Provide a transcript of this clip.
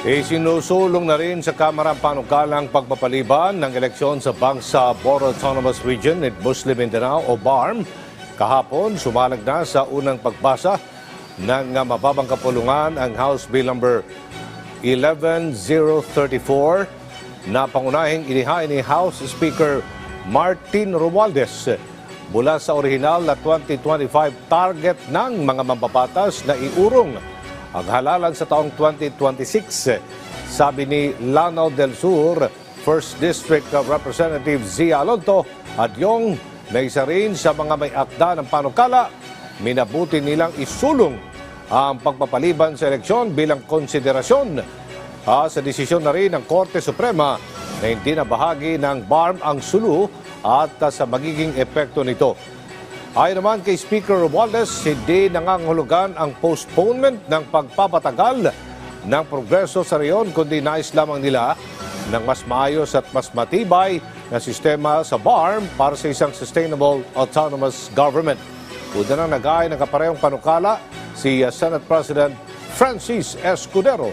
Isinusulong na rin sa Kamara ang panukalang pagpapaliban ng eleksyon sa Bangsa Boro Autonomous Region at Muslim Mindanao o BARM. Kahapon, sumalag na sa unang pagbasa ng mababang kapulungan ang House Bill number 11034 na pangunahing inihain ni House Speaker Martin Romualdez mula sa orihinal na 2025 target ng mga mambabatas na iurong ang halalan sa taong 2026. Sabi ni Lanao del Sur, 1st District Representative Zia Alonto Adyong, na isa rin sa mga may akda ng panukala, minabuti nilang isulong ang pagpapaliban sa eleksyon bilang konsiderasyon sa desisyon na rin ng Korte Suprema na hindi na bahagi ng BARM ang sulu at sa magiging epekto nito. Ayon naman kay Speaker Romualdez, hindi nangangahulugan ang postponement ng pagpapatagal ng progreso sa reyon, kundi nais lamang nila ng mas maayos at mas matibay na sistema sa BARM para sa isang sustainable autonomous government. Una nang nag-aay ng kaparehong panukala si Senate President Francis Escudero.